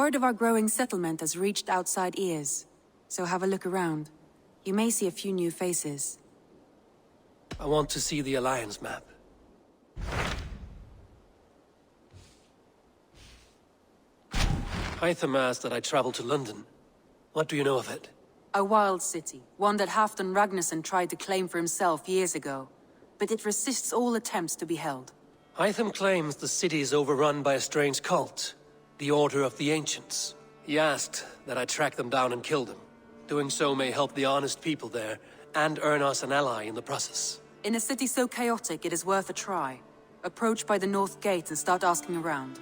Word of our growing settlement has reached outside ears, so have a look around. You may see a few new faces. I want to see the Alliance map. Hytham asked that I travel to London. What do you know of it? A wild city, one that Halfdan Ragnarsson tried to claim for himself years ago. But it resists all attempts to be held. Hytham claims the city is overrun by a strange cult, the Order of the Ancients. He asked that I track them down and kill them. Doing so may help the honest people there, and earn us an ally in the process. In a city so chaotic, it is worth a try. Approach by the North Gate and start asking around.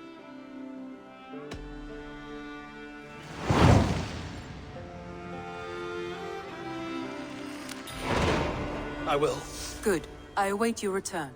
I will. Good. I await your return.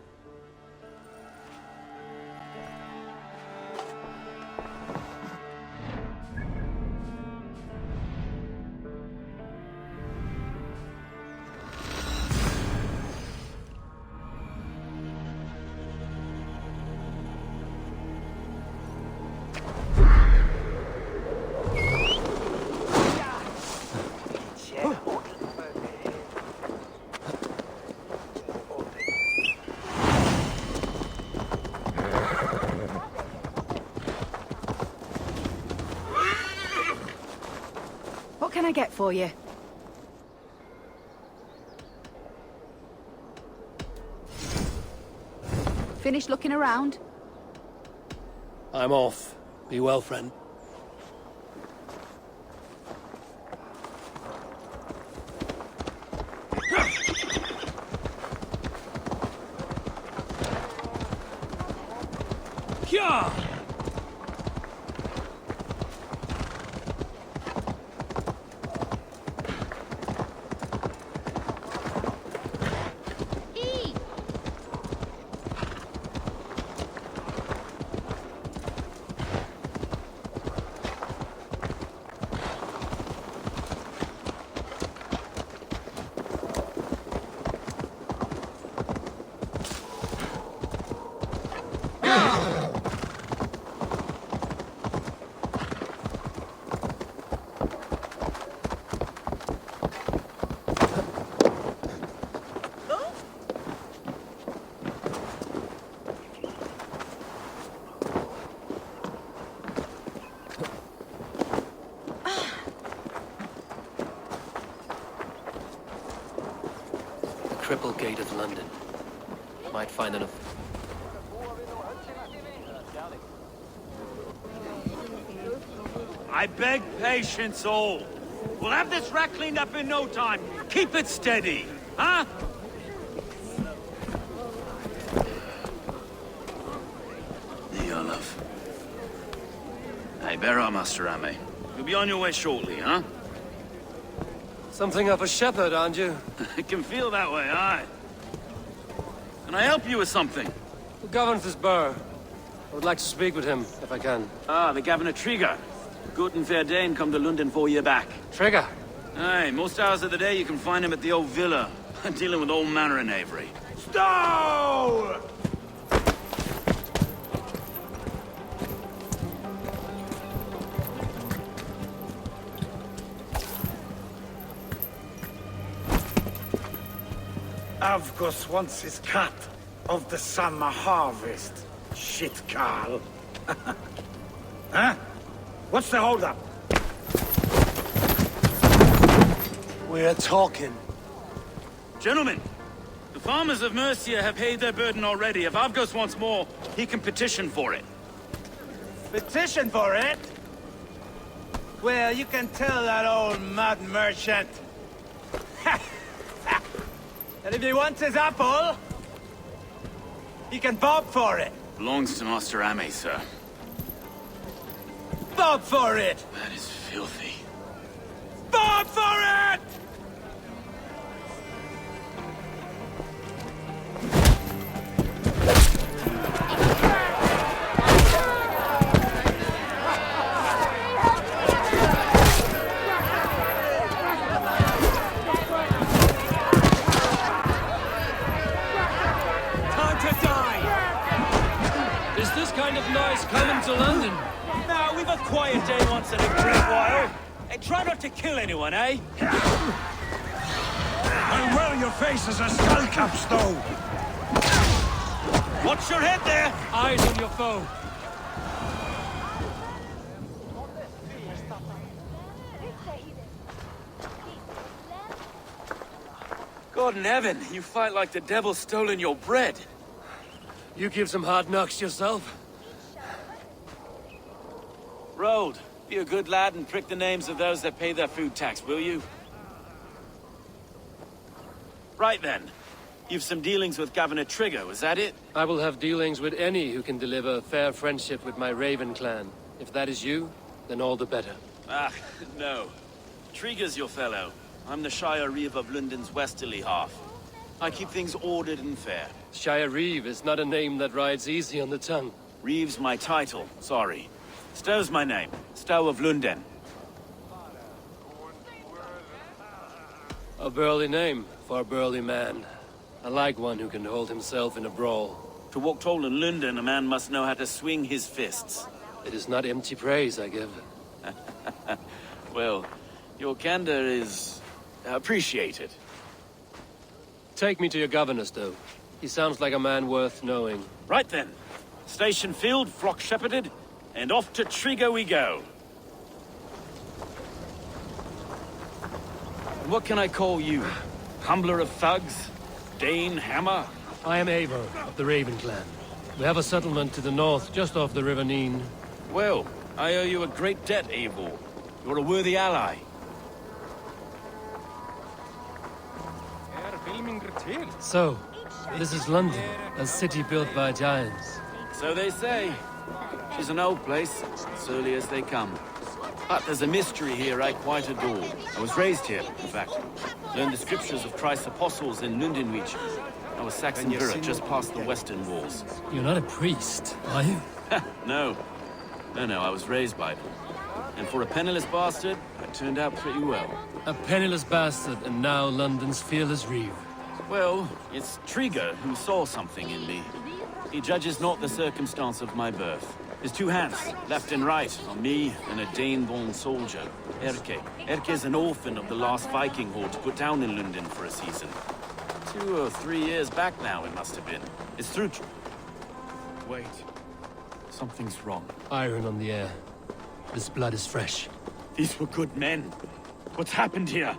What can I get for you? Finished looking around? I'm off. Be well, friend. Kya! Triple Gate of London. Might find enough. I beg patience, all. We'll have this wreck cleaned up in no time. Keep it steady, huh? There you are, love. Hey, bear up, Master Ame. You'll be on your way shortly, huh? Something of a shepherd, aren't you? It can feel that way, aye. Can I help you with something? Who governs this burr? I would like to speak with him, if I can. Ah, the Governor Trigger. Good and fair Dane come to London 4 year back. Trigger! Aye, most hours of the day you can find him at the old villa, dealing with all manner in Avery. Stow! Avgos wants his cut of the summer harvest. Shit, Carl. Huh? What's the holdup? We're talking. Gentlemen, the farmers of Mercia have paid their burden already. If Avgos wants more, he can petition for it. Petition for it? Well, you can tell that old mud merchant. And if he wants his apple, he can bob for it. Belongs to Master Ame, sir. Bob for it! That is filthy. Bob for it! nice coming to London. Now, we've a quiet day once in a great while. And try not to kill anyone, eh? I'll wear your face as a skull cap, Stow. Watch your head there! Eyes on your foe. God in heaven, you fight like the devil's stolen your bread. You give some hard knocks yourself. Rold, be a good lad and prick the names of those that pay their food tax, will you? Right then. You've some dealings with Governor Trigger, was that it? I will have dealings with any who can deliver a fair friendship with my Raven clan. If that is you, then all the better. Ah, no. Trigger's your fellow. I'm the Shire Reeve of London's westerly half. I keep things ordered and fair. Shire Reeve is not a name that rides easy on the tongue. Reeve's my title, sorry. Stow's my name. Stow of London. A burly name for a burly man. I like one who can hold himself in a brawl. To walk tall in London, a man must know how to swing his fists. It is not empty praise I give. Well, your candor is appreciated. Take me to your governor, Stow. He sounds like a man worth knowing. Right then. Station filled, flock shepherded, and off to Trigger we go. And what can I call you? Humbler of thugs? Dane Hammer? I am Eivor of the Raven clan. We have a settlement to the north, just off the River Neen. Well, I owe you a great debt, Eivor. You're a worthy ally. So, this is London, a city built by giants. So they say. She's an old place, as early as they come. But there's a mystery here I quite adore. I was raised here, in fact. Learned the scriptures of Christ's apostles in LEECH. I was Saxon Villa, just past the western walls. You're not a priest, are you? No. No, I was raised by them. And for a penniless bastard, I turned out pretty well. A penniless bastard, and now London's fearless Reeve. Well, it's Trigger who saw something in me. He judges not the circumstance of my birth. His two hands, left and right, on me and a Dane-born soldier, Erke. Erke's an orphan of the last Viking horde put down in London for a season. 2 or 3 years back now, it must have been. It's through... Wait. Something's wrong. Iron on the air. This blood is fresh. These were good men. What's happened here?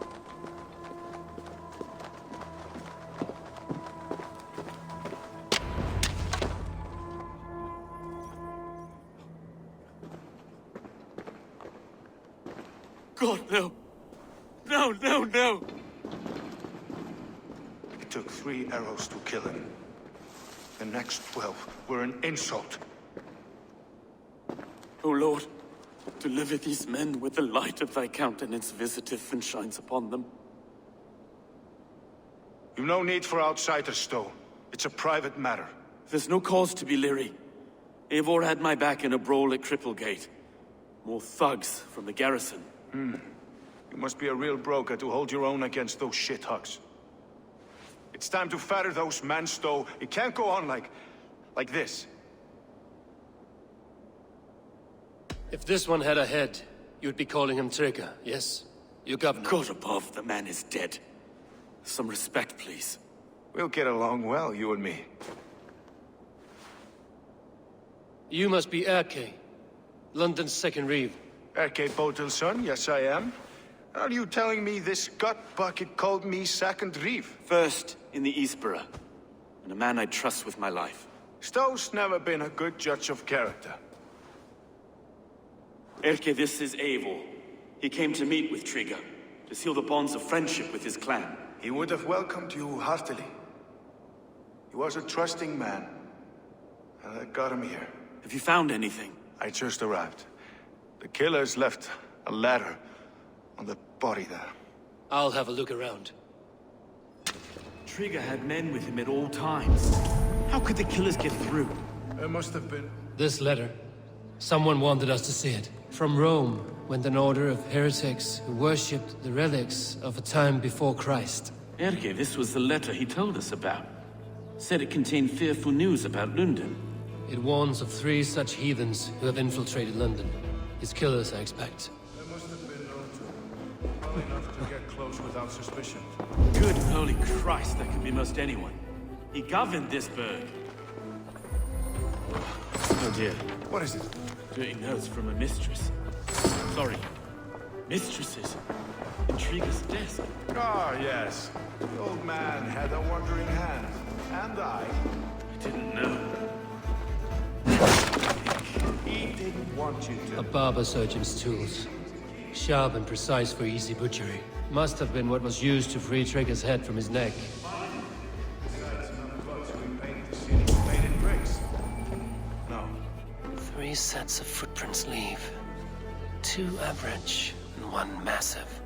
God, no. No. It took 3 arrows to kill him. The next 12 were an insult. O Lord, deliver these men with the light of thy countenance visiteth and shines upon them. You've no need for outsiders, Stow. It's a private matter. There's no cause to be leery. Eivor had my back in a brawl at Cripplegate. More thugs from the garrison. You must be a real broker to hold your own against those shithugs. It's time to fetter those men, Stow. It can't go on like this. If this one had a head, you'd be calling him Trigger, yes? Your governor. God above, the man is dead. Some respect, please. We'll get along well, you and me. You must be Erke, London's second Reeve. Erke Botel's son, yes I am. Are you telling me this gut bucket called me second Reeve? First in the Eastborough, and a man I trust with my life. Stow's never been a good judge of character. Erke, this is Eivor. He came to meet with Trigger, to seal the bonds of friendship with his clan. He would have welcomed you heartily. He was a trusting man, and I got him here. Have you found anything? I just arrived. The killers left a ladder on the body there. I'll have a look around. Trigger had men with him at all times. How could the killers get through? There must have been... This letter. Someone wanted us to see it. From Rome went an order of heretics who worshipped the relics of a time before Christ. Erke, this was the letter he told us about. Said it contained fearful news about London. It warns of 3 such heathens who have infiltrated London. His killers, I expect. There must have been known to. Well enough to get close without suspicion. Good holy Christ, that could be most anyone. He governed this burg. Oh dear. What is it? Dirty notes from a mistress. Sorry. Mistresses. Intrigue's desk. Ah, yes. The old man had a wandering hand. And I. I didn't know. He didn't want you to. A barber surgeon's tools. Sharp and precise for easy butchery. Must have been what was used to free Trigger's head from his neck. Besides enough blood to repaint the city painted bricks. No. 3 sets of footprints leave. 2 average and 1 massive.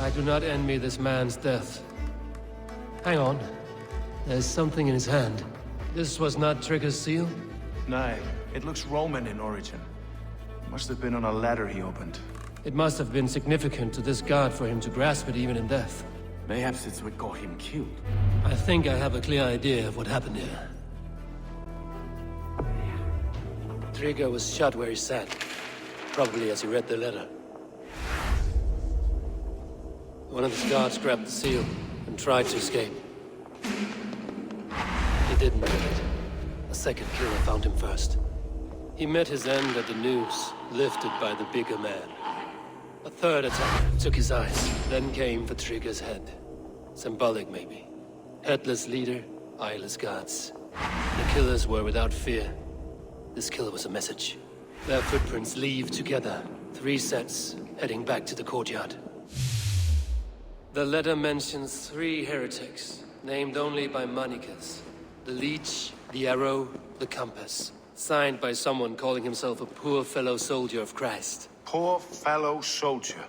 I do not envy this man's death. Hang on. There's something in his hand. This was not Trigger's seal? Nay, it looks Roman in origin. Must have been on a ladder he opened. It must have been significant to this god for him to grasp it even in death. Mayhaps it's what got him killed. I think I have a clear idea of what happened here. Trigger was shot where he sat. Probably as he read the letter. One of his guards grabbed the seal and tried to escape. He didn't make it. A second killer found him first. He met his end at the noose, lifted by the bigger man. A third attack took his eyes, then came for Trigger's head. Symbolic, maybe. Headless leader, eyeless guards. The killers were without fear. This killer was a message. Their footprints leave together. 3 sets, heading back to the courtyard. The letter mentions 3 heretics, named only by Manicus. The Leech, the Arrow, the Compass. Signed by someone calling himself a poor fellow soldier of Christ. Poor fellow soldier.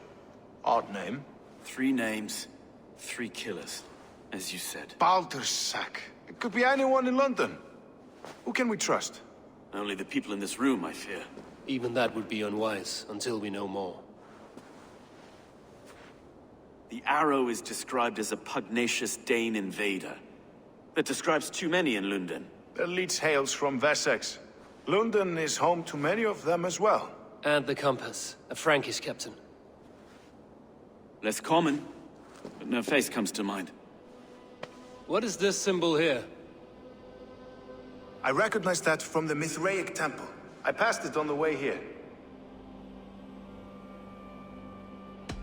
Odd name. 3 names, 3 killers, as you said. Baldersack. It could be anyone in London. Who can we trust? Only the people in this room, I fear. Even that would be unwise, until we know more. The Arrow is described as a pugnacious Dane invader. That describes too many in London. The Leech hails from Wessex. London is home to many of them as well. And the Compass, a Frankish captain. Less common, but no face comes to mind. What is this symbol here? I recognize that from the Mithraic temple. I passed it on the way here.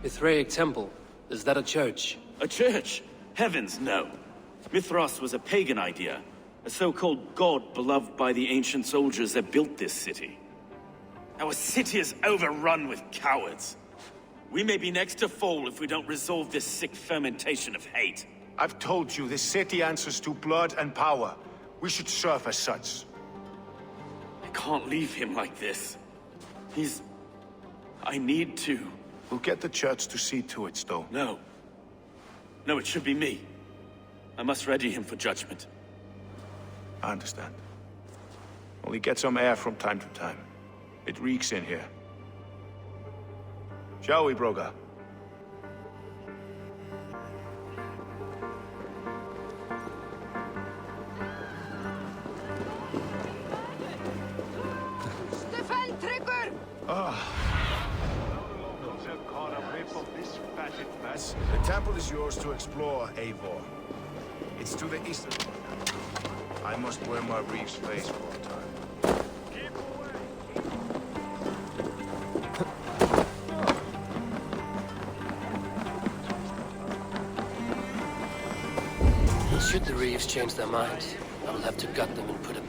Mithraic temple? Is that a church? A church? Heavens, no. Mithras was a pagan idea. A so-called god beloved by the ancient soldiers that built this city. Our city is overrun with cowards. We may be next to fall if we don't resolve this sick fermentation of hate. I've told you, this city answers to blood and power. We should serve as such. I can't leave him like this. I need to. We'll get the church to see to it, though. No. No, it should be me. I must ready him for judgment. I understand. Only get some air from time to time. It reeks in here. Shall we, Broga? Defend Trigger! Locals have caught a whiff of this The temple is yours to explore, Eivor. It's to the east of... I must wear my reef's face for a time. Should the Reeves change their mind, I will have to gut them and put a...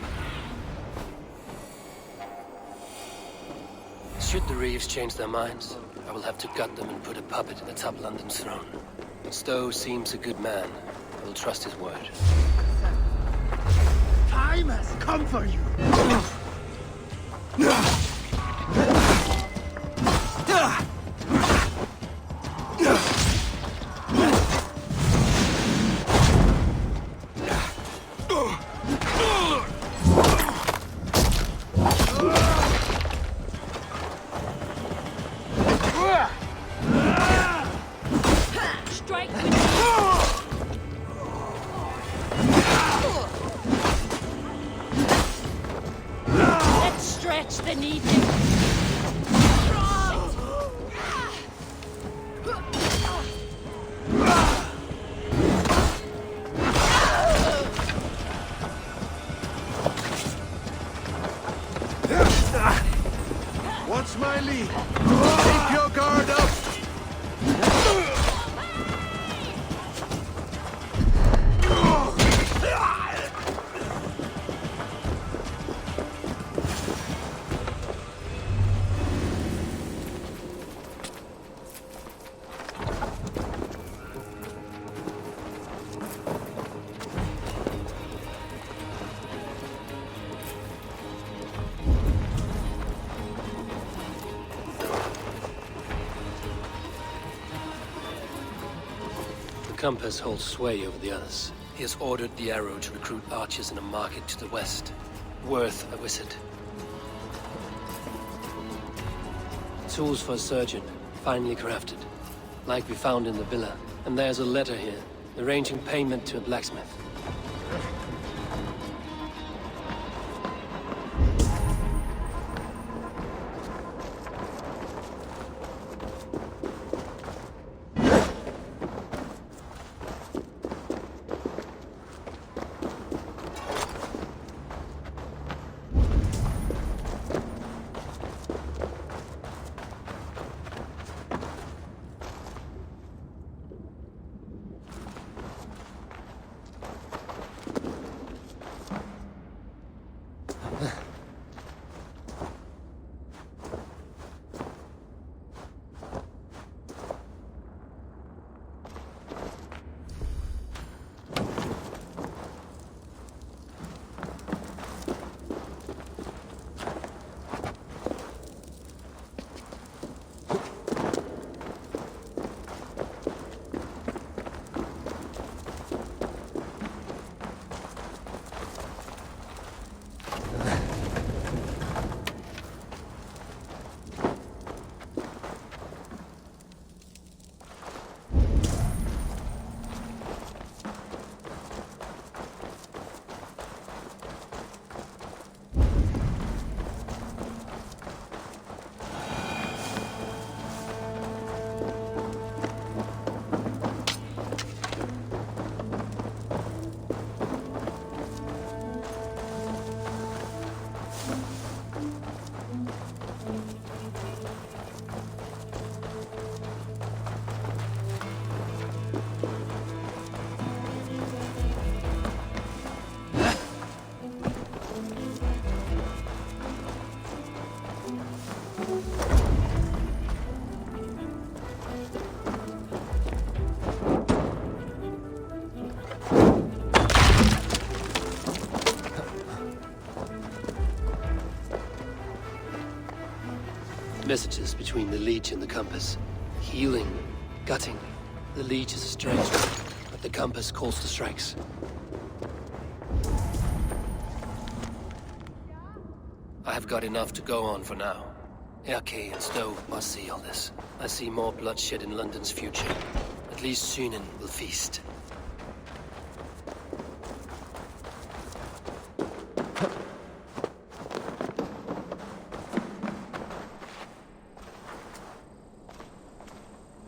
Should the Reeves change their minds, I will have to gut them and put a puppet atop London's throne. Stowe seems a good man. I will trust his word. Time has come for you! Strike with Let's stretch the needle. What's my lead? Keep your guard up! The Compass holds sway over the others. He has ordered the Arrow to recruit archers in a market to the west. Worth a visit. Tools for a surgeon, finely crafted. Like we found in the villa. And there's a letter here, arranging payment to a blacksmith. Messages between the Leech and the Compass. Healing, gutting. The Leech is a strange one, but the Compass calls the strikes. I have got enough to go on for now. Erke and Stowe must see all this. I see more bloodshed in London's future. At least Sunan will feast.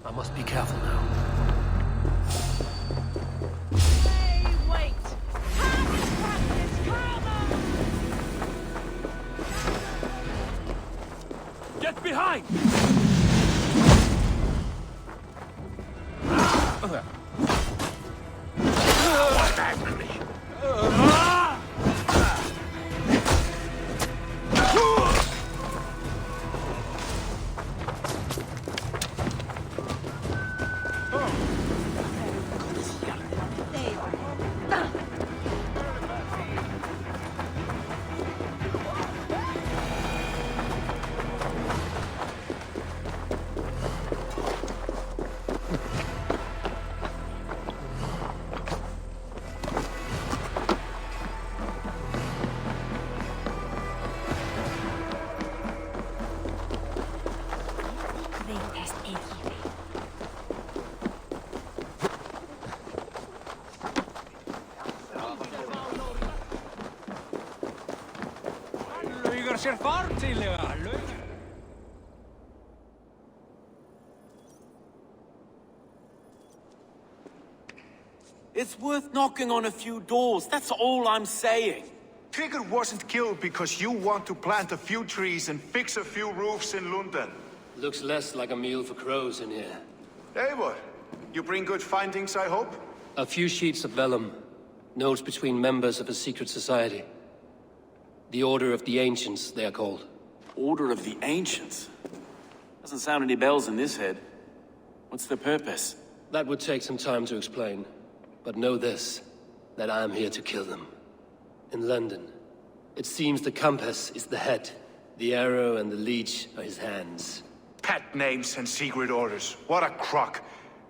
I must be careful now. Hey, wait! Harvest practice, come on! Get behind! It's worth knocking on a few doors, that's all I'm saying. Trigger wasn't killed because you want to plant a few trees and fix a few roofs in London. Looks less like a meal for crows in here. Eivor, you bring good findings, I hope? A few sheets of vellum. Notes between members of a secret society. The Order of the Ancients, they are called. Order of the Ancients? Doesn't sound any bells in this head. What's the purpose? That would take some time to explain. But know this, that I am here to kill them. In London, it seems the compass is the head. The arrow and the leech are his hands. Pet names and secret orders. What a crock.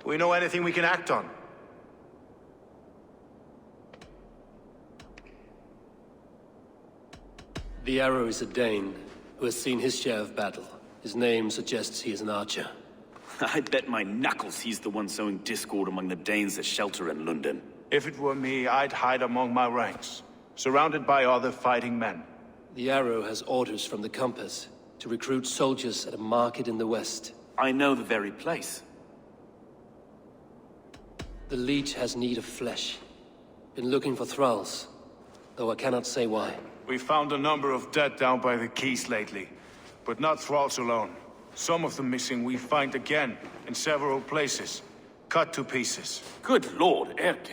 Do we know anything we can act on? The arrow is a Dane, who has seen his share of battle. His name suggests he is an archer. I bet my knuckles he's the one sowing discord among the Danes that shelter in London. If it were me, I'd hide among my ranks, surrounded by other fighting men. The arrow has orders from the compass to recruit soldiers at a market in the west. I know the very place. The leech has need of flesh. Been looking for thralls, though I cannot say why. We found a number of dead down by the quays lately, but not thralls alone. Some of the missing we find again, in several places, cut to pieces. Good lord, Erke.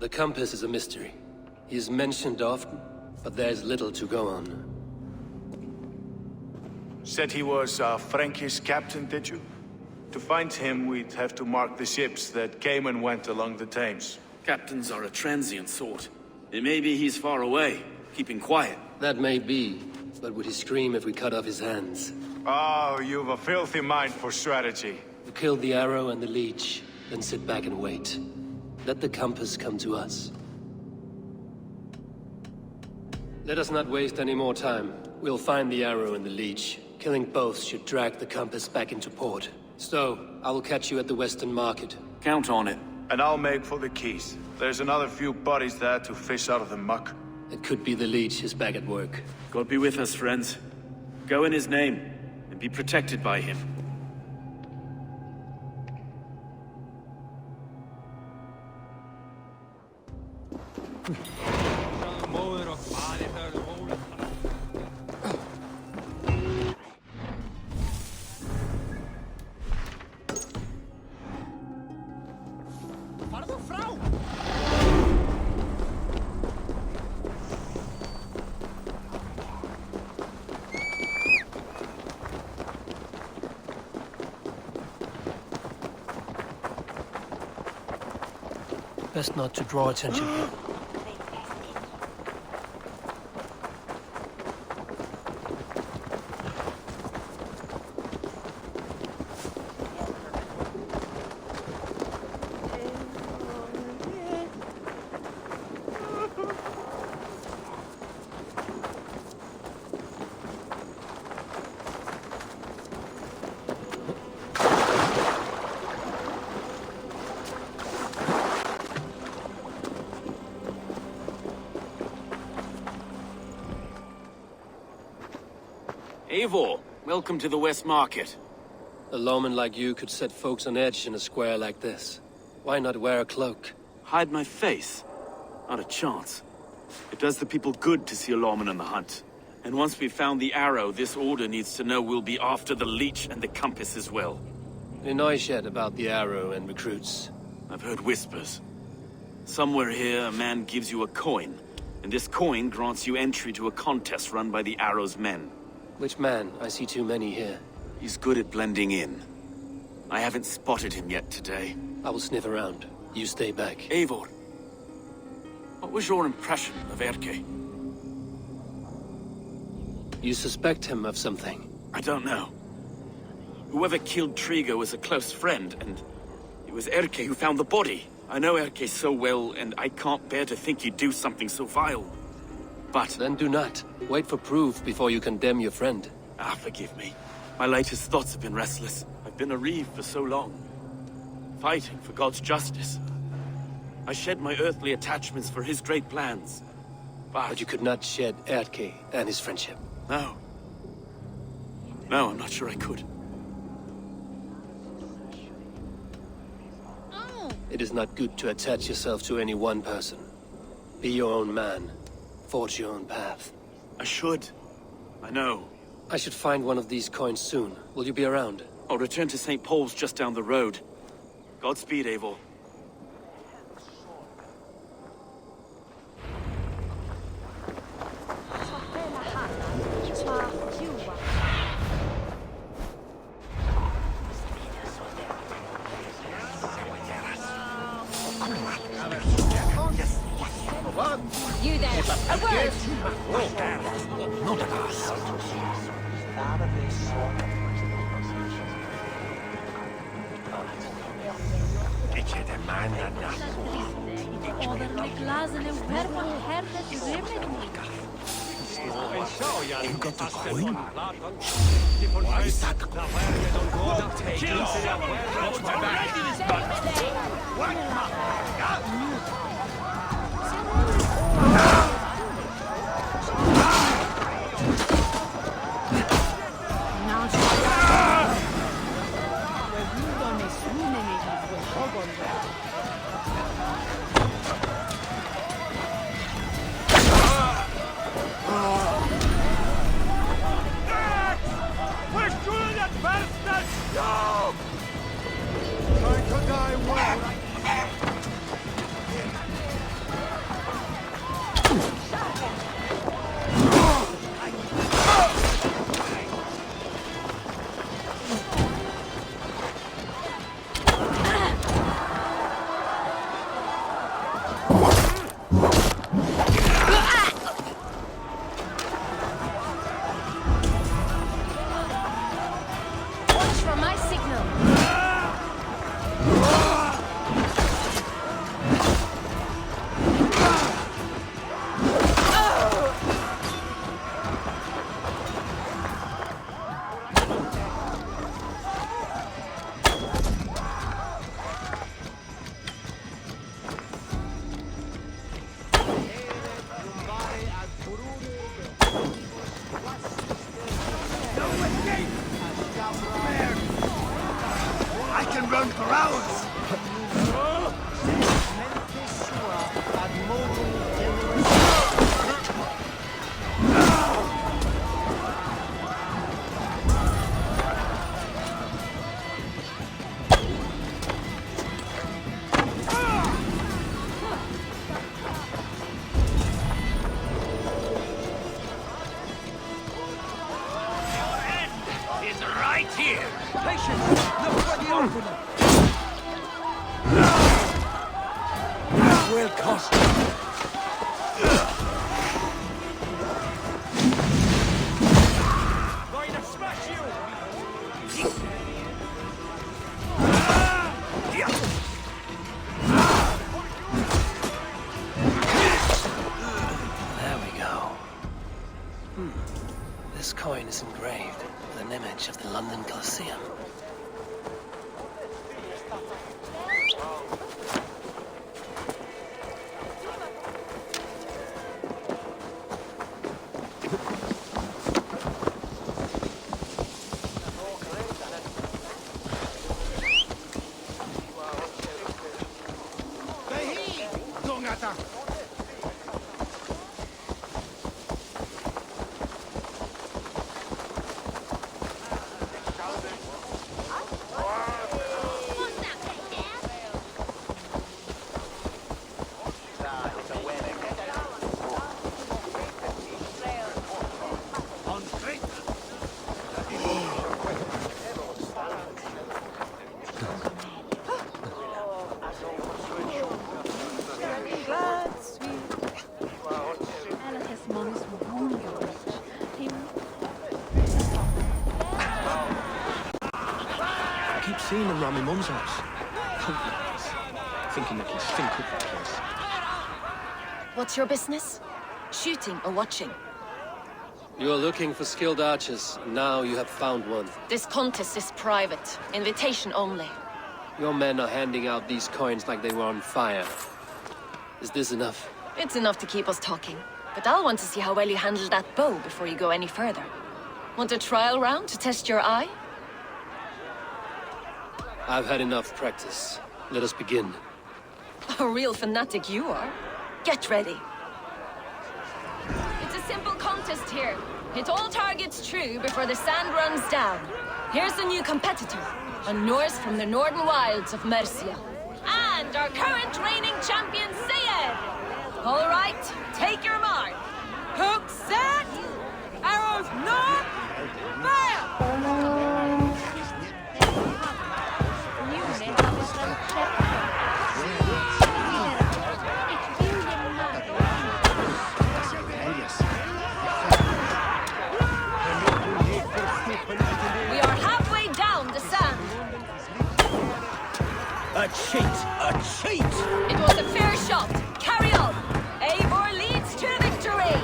The compass is a mystery. He is mentioned often, but there is little to go on. Said he was a Frankish captain, did you? To find him, we'd have to mark the ships that came and went along the Thames. Captains are a transient sort. It may be he's far away, keeping quiet. That may be, but would he scream if we cut off his hands? Oh, you've a filthy mind for strategy. We kill the arrow and the leech, then sit back and wait. Let the compass come to us. Let us not waste any more time. We'll find the arrow and the leech. Killing both should drag the compass back into port. So, I will catch you at the Western Market. Count on it. And I'll make for the quays. There's another few bodies there to fish out of the muck. It could be the leech is back at work. God be with us, friends. Go in his name, and be protected by him. Best not to draw attention here. Eivor, welcome to the West Market. A lawman like you could set folks on edge in a square like this. Why not wear a cloak? Hide my face? Not a chance. It does the people good to see a lawman on the hunt. And once we've found the arrow, this order needs to know we'll be after the leech and the compass as well. Any noise yet about the arrow and recruits? I've heard whispers. Somewhere here, a man gives you a coin, and this coin grants you entry to a contest run by the Arrow's men. Which man? I see too many here. He's good at blending in. I haven't spotted him yet today. I will sniff around. You stay back. Eivor, what was your impression of Erke? You suspect him of something? I don't know. Whoever killed Trigo was a close friend, and it was Erke who found the body. I know Erke so well, and I can't bear to think he'd do something so vile. But... Then do not. Wait for proof before you condemn your friend. forgive me. My latest thoughts have been restless. I've been a reeve for so long, fighting for God's justice. I shed my earthly attachments for his great plans. But you could not shed Erke and his friendship. No. No, I'm not sure I could. It is not good to attach yourself to any one person. Be your own man. Forge your own path. I should. I know. I should find one of these coins soon. Will you be around? I'll return to St. Paul's just down the road. Godspeed, Eivor. You there, a word! You got the coin? Why is that? Run for hours! Will cost. Going to smash you. There we go. This coin is engraved with an image of the London Colosseum. seen them round my mum's house. Compliments. Thinking they can stink up the place. What's your business? Shooting or watching? You are looking for skilled archers, and now you have found one. This contest is private. Invitation only. Your men are handing out these coins like they were on fire. Is this enough? It's enough to keep us talking. But I'll want to see how well you handle that bow before you go any further. Want a trial round to test your eye? I've had enough practice. Let us begin. A real fanatic you are. Get ready. It's a simple contest here. Hit all targets true before the sand runs down. Here's the new competitor, a Norse from the northern wilds of Mercia. And our current reigning champion, Sayed! All right, take your mark. Hook set! Arrows north! Fire! We are halfway down the sand. A cheat! A cheat! It was a fair shot. Carry on. Eivor leads to victory.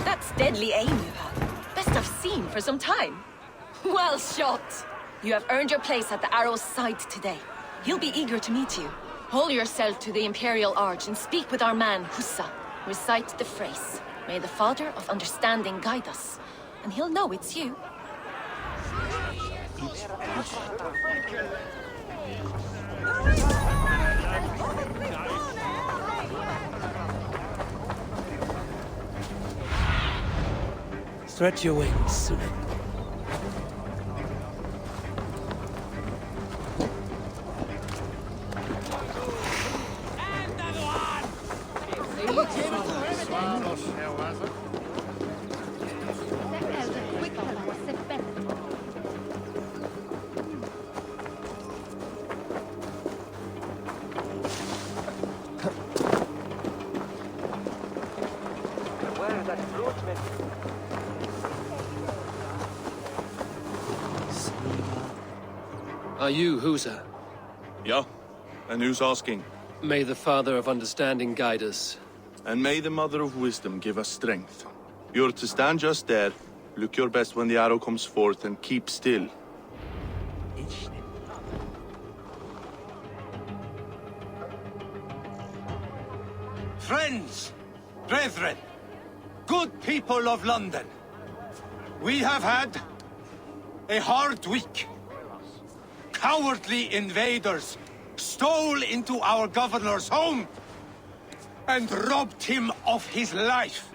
That's deadly aim you have. Best I've seen for some time. Well shot. You have earned your place at the arrow's side today. He'll be eager to meet you. Hold yourself to the Imperial Arch and speak with our man, Hussa. Recite the phrase. May the Father of Understanding guide us. And he'll know it's you. Stretch your wings, Sunan. Are you Husa? Yeah, and who's asking? May the Father of Understanding guide us. And may the Mother of Wisdom give us strength. You're to stand just there, look your best when the arrow comes forth, and keep still. Friends, brethren, good people of London, we have had a hard week. Cowardly invaders stole into our governor's home and robbed him of his life.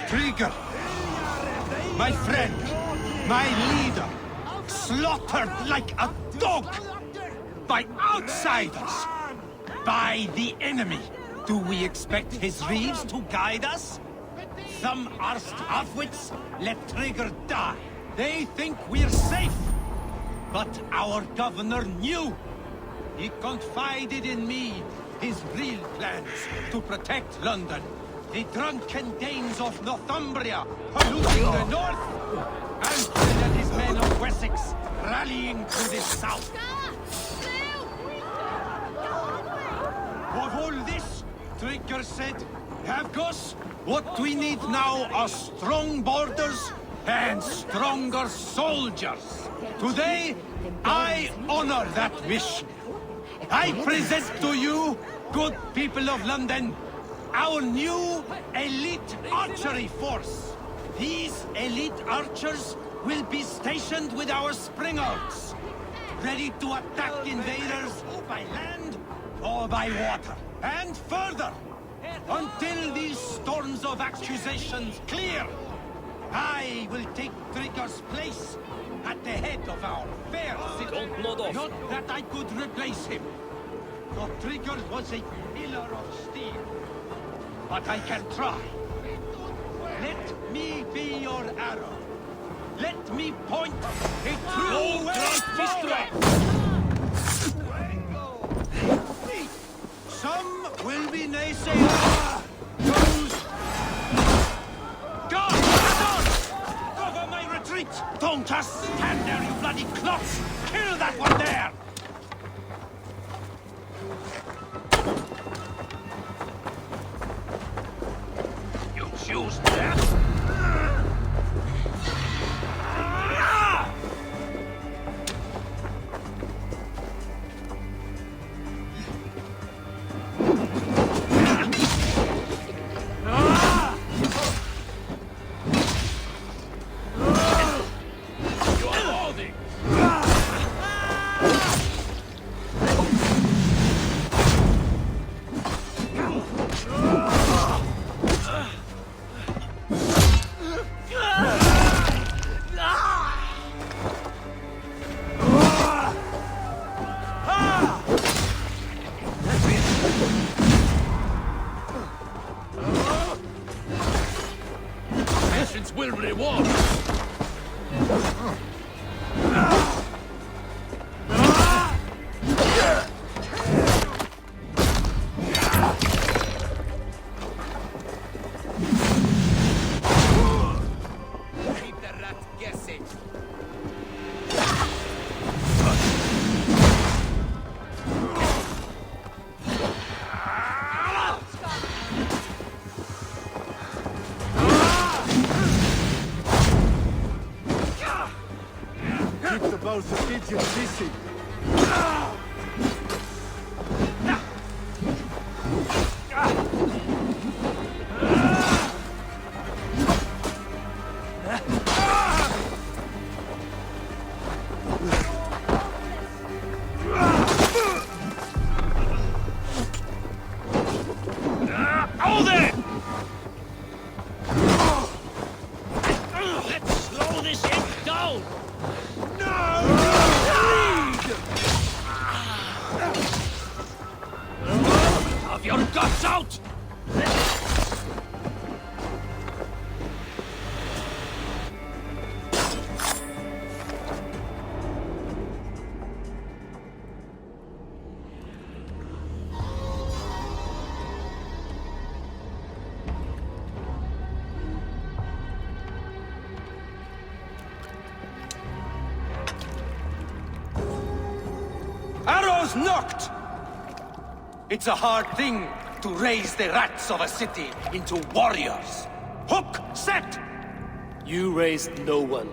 Trigger, my friend, my leader, slaughtered like a dog by outsiders, by the enemy. Do we expect his reeves to guide us? Some arsed halfwits let Trigger die. They think we're safe. But our governor knew. He confided in me his real plans to protect London. The drunken Danes of Northumbria polluting the north, and Fred and his men of Wessex rallying to the south. Of all this, Trigger said, Havgos, what we need now are strong borders and stronger soldiers. Today, I honor that wish. I present to you, good people of London, our new elite archery force. These elite archers will be stationed with our springers, ready to attack invaders by land or by water. And further, until these storms of accusations clear, I will take Trigger's place at the head of our fair city. Not that I could replace him, for Trigger was a pillar of steel. But I can try. Let me be your arrow. Let me point a true way forward. Some will be naysayers. Those Don't just stand there, you bloody klutz! Kill that one there! You choose that? Will reward. Keep the rat guessing. Both the pigeons busy. Hold it! Let's slow this imp down! Have your guts out! Arrows knocked! It's a hard thing to raise the rats of a city into warriors. Hook set! You raised no one.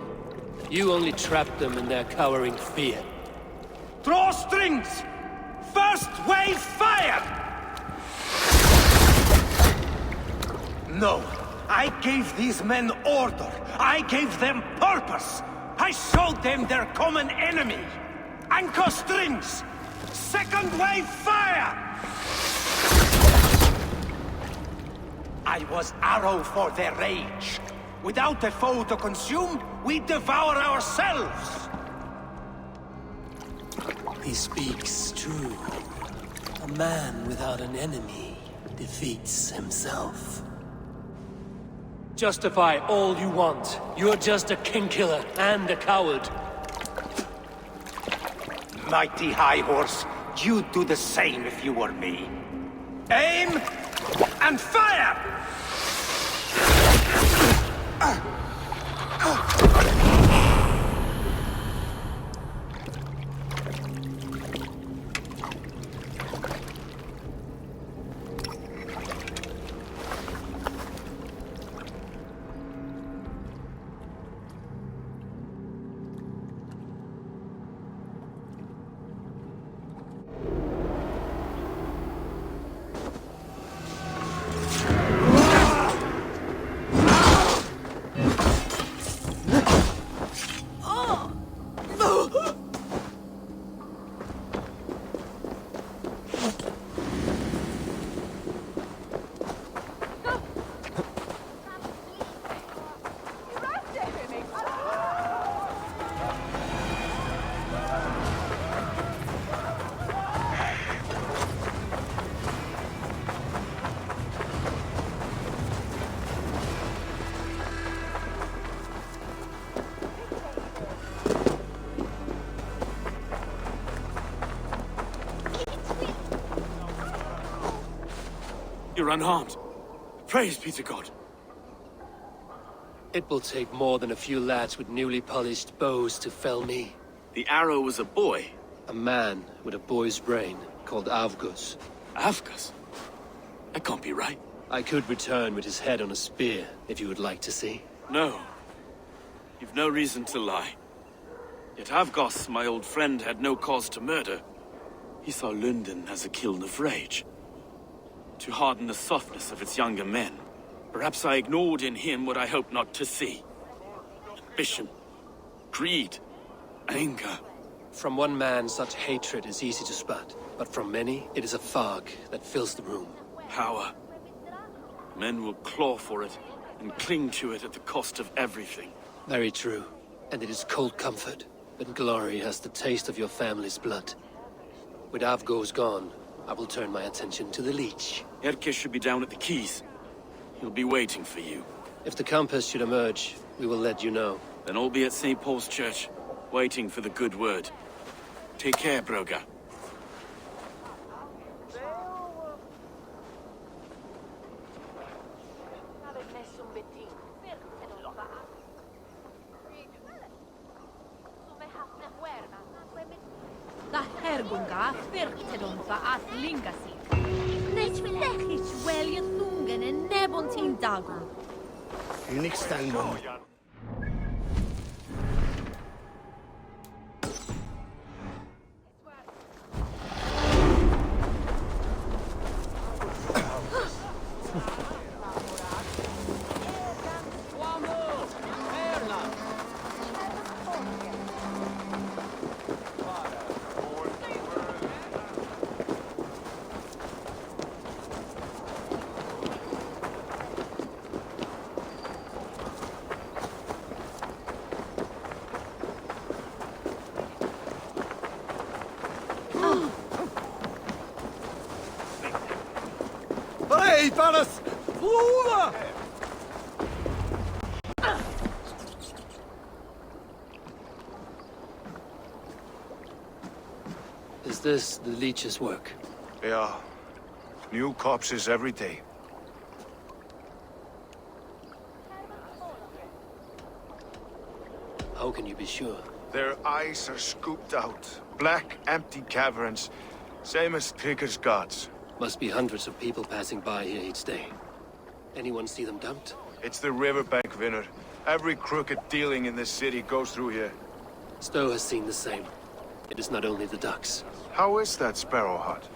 You only trapped them in their cowering fear. Draw strings! First wave fire! No, I gave these men order. I gave them purpose. I showed them their common enemy. Anchor strings! Second wave fire! I was arrow for their rage. Without a foe to consume, we devour ourselves! He speaks true. A man without an enemy defeats himself. Justify all you want. You're just a king-killer and a coward. Mighty High Horse, you'd do the same if you were me. Aim and fire! You're unharmed. Praise be to God. It will take more than a few lads with newly polished bows to fell me. The arrow was a boy. A man with a boy's brain, called Avgus. Avgus? That can't be right. I could return with his head on a spear, if you would like to see. No. You've no reason to lie. Yet Avgos, my old friend, had no cause to murder. He saw London as a kiln of rage. To harden the softness of its younger men. Perhaps I ignored in him what I hoped not to see. Ambition. Greed. Anger. From one man, such hatred is easy to spot. But from many, it is a fog that fills the room. Power. Men will claw for it, and cling to it at the cost of everything. Very true. And it is cold comfort. But glory has the taste of your family's blood. With Avgos gone, I will turn my attention to the Leech. Erke should be down at the quays. He'll be waiting for you. If the Compass should emerge, we will let you know. Then I'll be at St. Paul's Church, waiting for the good word. Take care, Broga. Da hergunga firtedon va at lingasi. Net lechich wel je thungen en nebontin dagon. Unig stangon. Hey, Valis! Flora! Is this the Leech's work? Yeah. New corpses every day. How can you be sure? Their eyes are scooped out. Black, empty caverns. Same as Trigger's gods. Must be hundreds of people passing by here each day. Anyone see them dumped? It's the riverbank, Vinner. Every crooked dealing in this city goes through here. Stowe has seen the same. It is not only the ducks. How is that Sparrow hut?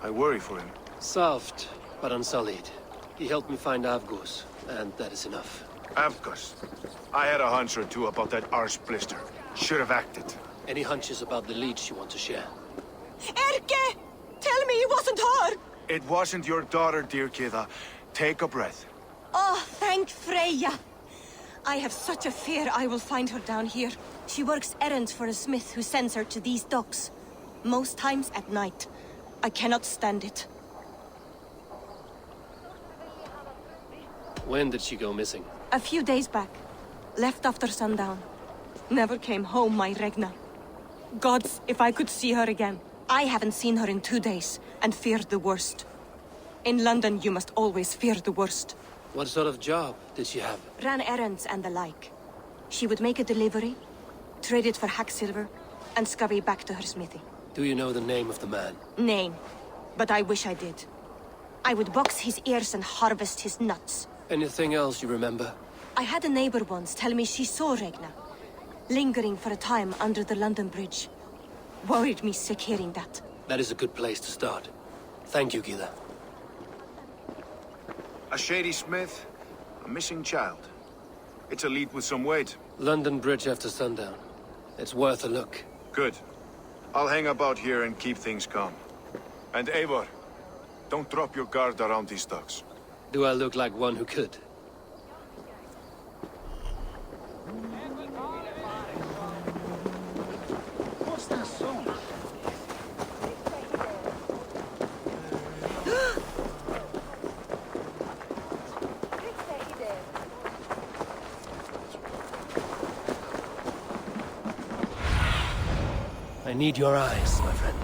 I worry for him. Soft, but unsullied. He helped me find Avgos, and that is enough. Avgus. I had a hunch or two about that arse blister. Should have acted. Any hunches about the Leech you want to share? Erke! Tell me it wasn't her! It wasn't your daughter, dear Kida. Take a breath. Oh, thank Freya. I have such a fear I will find her down here. She works errands for a smith who sends her to these docks. Most times at night. I cannot stand it. When did she go missing? A few days back. Left after sundown. Never came home, my Regna. Gods, if I could see her again. I haven't seen her in 2 days, and feared the worst. In London, you must always fear the worst. What sort of job did she have? Ran errands and the like. She would make a delivery, trade it for hack silver, and scurry back to her smithy. Do you know the name of the man? Name. But I wish I did. I would box his ears and harvest his nuts. Anything else you remember? I had a neighbor once tell me she saw Regna, lingering for a time under the London Bridge. Worried me sick hearing that. That is a good place to start. Thank you, Gila. A shady smith, a missing child. It's a lead with some weight. London Bridge after sundown. It's worth a look. Good. I'll hang about here and keep things calm. And Eivor, don't drop your guard around these docks. Do I look like one who could? What's that song? I need your eyes, my friend.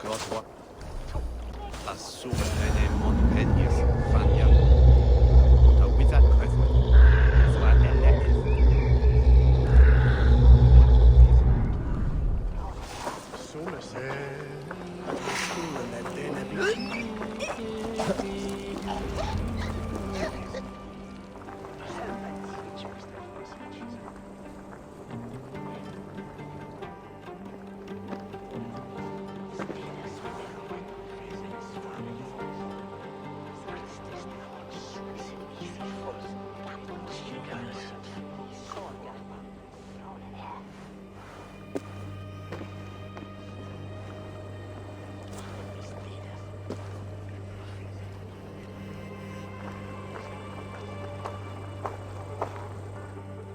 God, what? That's so eine Montpellier Fania. Da without Christmas. So I let it. So much.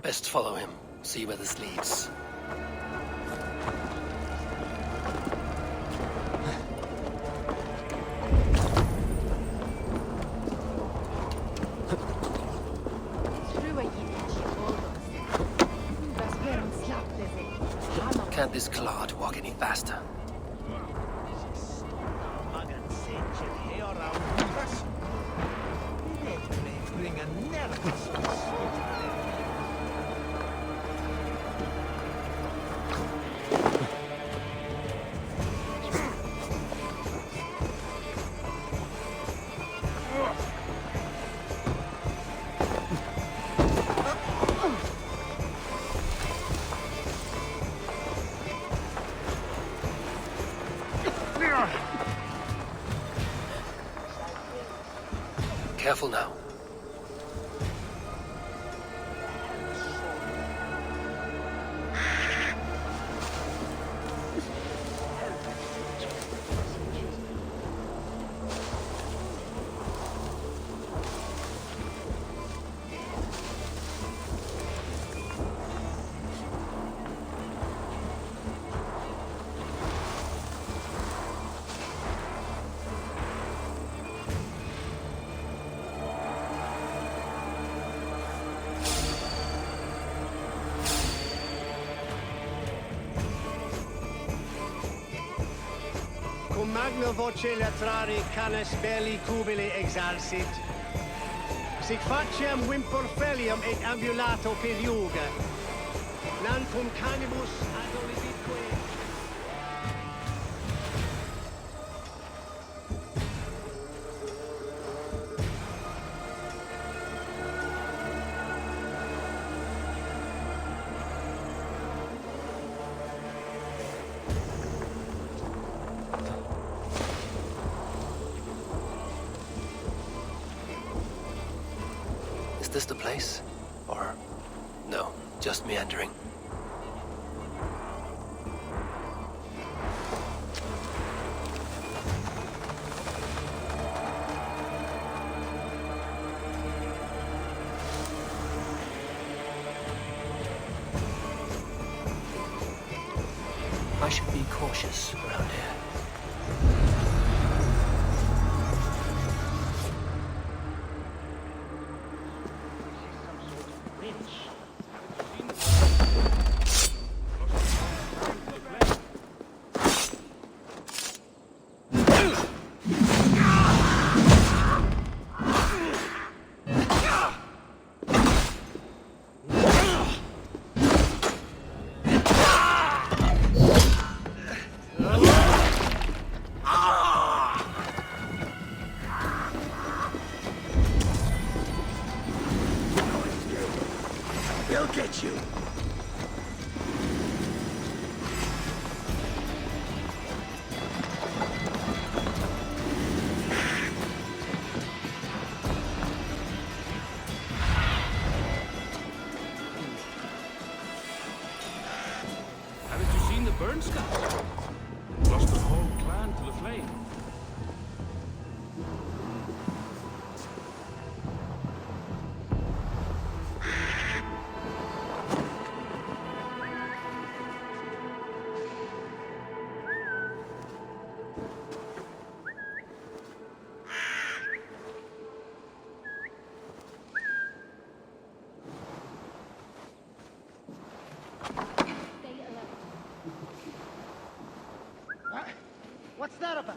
Best follow him, see where this leads. Can't this clod walk any faster? Careful now. Cum magna voce latrari canis belli cubili exalsit. Sic faciem vimporfelium et ambulato per iuga. Non cum canibus adolescitque. Is this the place? Or no, just meandering? I should be cautious around here. We'll get you. Haven't you seen the burn scars? Lost the whole clan to the flame. What's that about?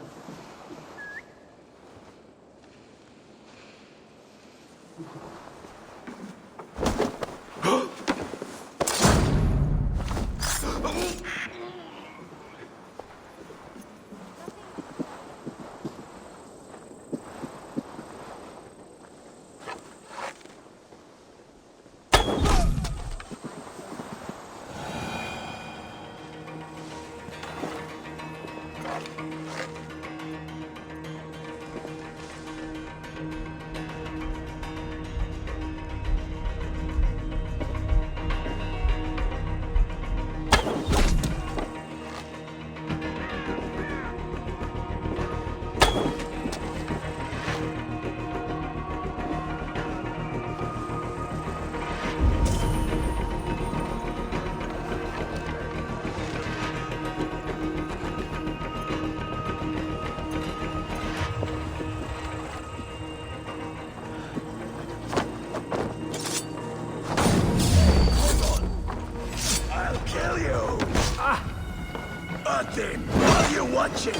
Odin, are you watching?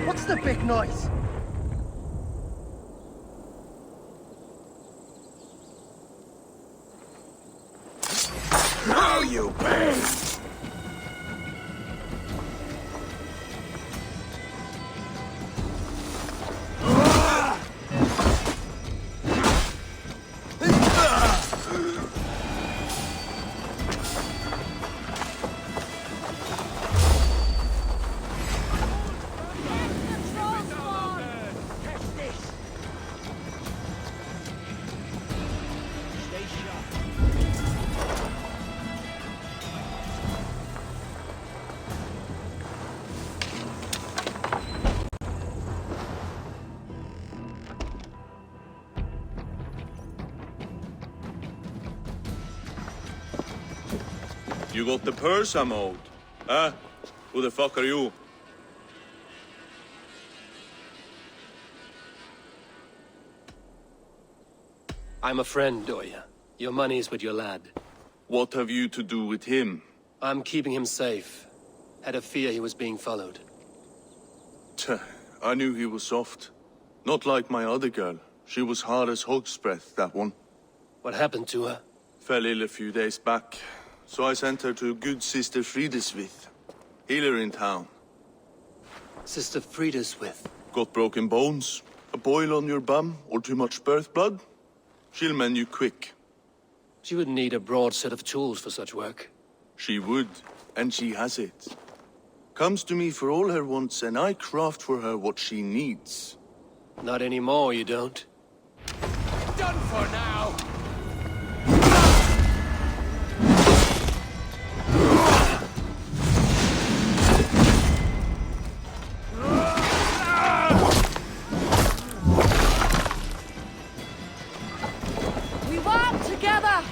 What's the big noise? Now you pay! You got the purse I'm owed? Huh? Who the fuck are you? I'm a friend, Doya. Your money's with your lad. What have you to do with him? I'm keeping him safe. Had a fear he was being followed. Tch, I knew he was soft. Not like my other girl. She was hard as hog's breath, that one. What happened to her? Fell ill a few days back. So I sent her to good Sister Frideswith. Healer in town. Sister Frideswith. Got broken bones, a boil on your bum, or too much birth blood? She'll mend you quick. She would need a broad set of tools for such work. She would, and she has it. Comes to me for all her wants, and I craft for her what she needs. Not anymore, you don't. Done for now! We work together!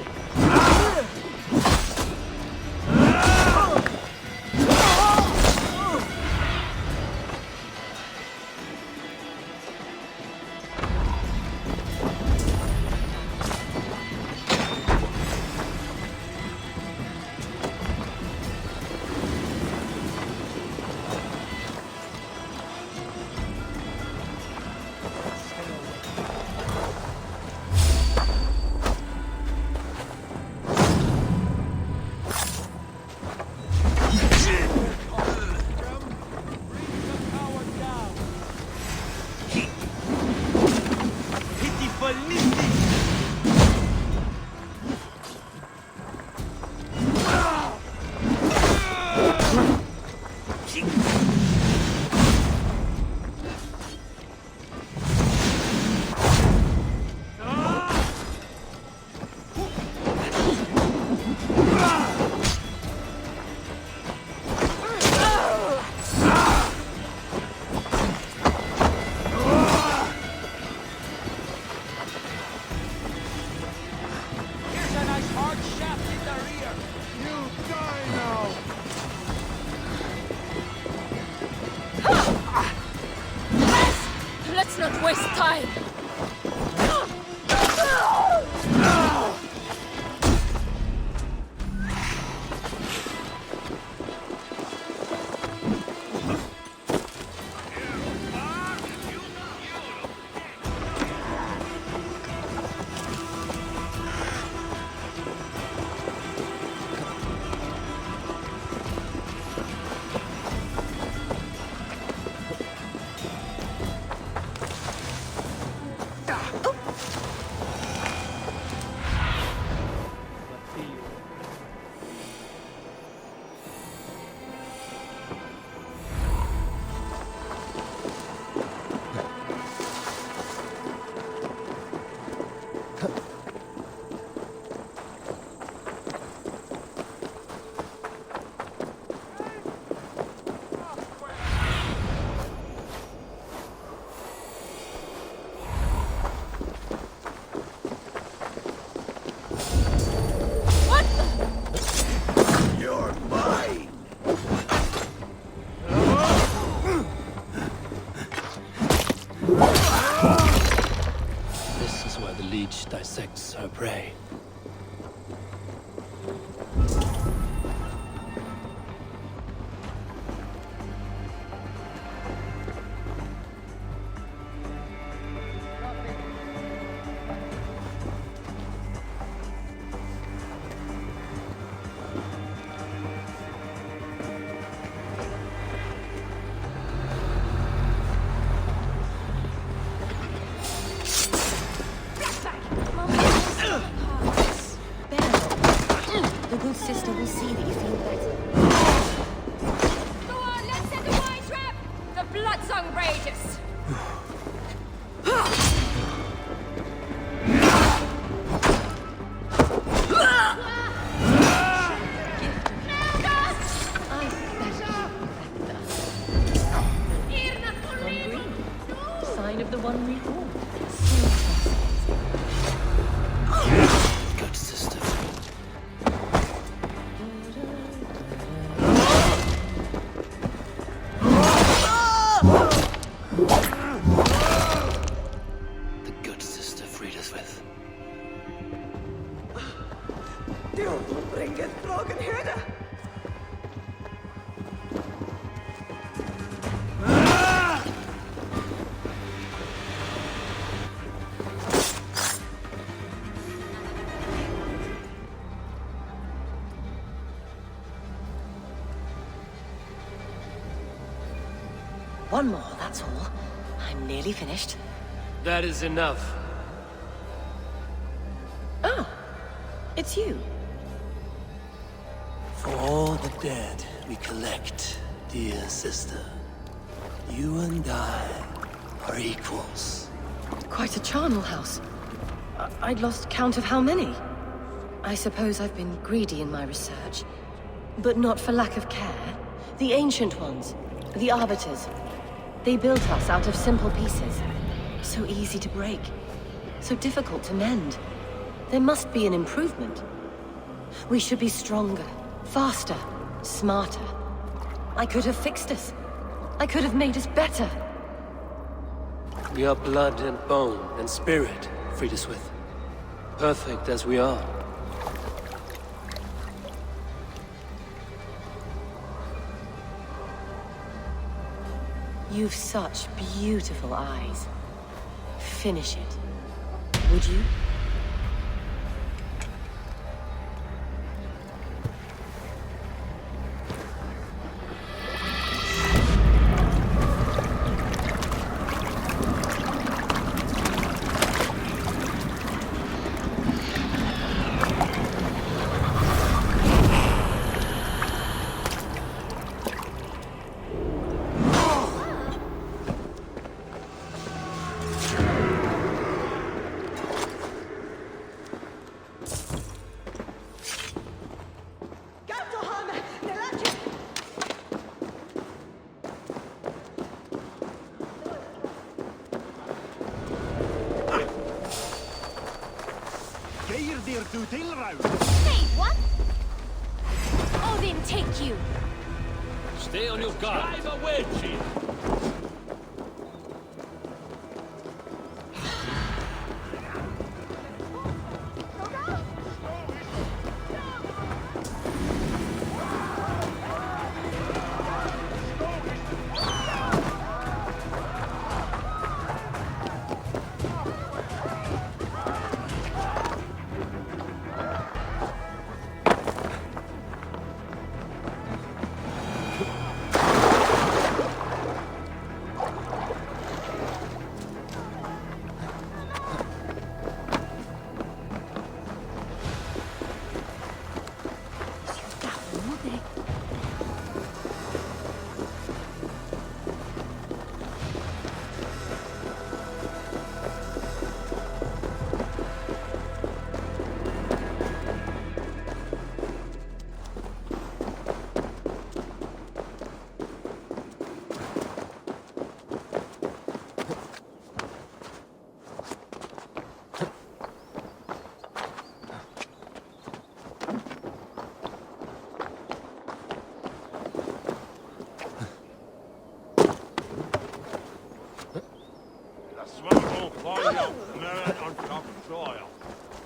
Let's not waste time! This is where the leech dissects her prey. The good sister will see that you feel better. Go on, let's set the wine trap! The blood song rages! Sign of the one we hold. Good sister. The good sister freed us with. One more, that's all. I'm nearly finished. That is enough. Oh, it's you. For all the dead we collect, dear sister, you and I are equals. Quite a charnel house. I'd lost count of how many. I suppose I've been greedy in my research. But not for lack of care. The ancient ones, the arbiters, they built us out of simple pieces. So easy to break. So difficult to mend. There must be an improvement. We should be stronger, faster, smarter. I could have fixed us. I could have made us better. We are blood and bone and spirit, freed us with. Perfect as we are. You've such beautiful eyes. Finish it. Would you? Say, what? Odin, take you! Stay on your guard. Drive away, chief.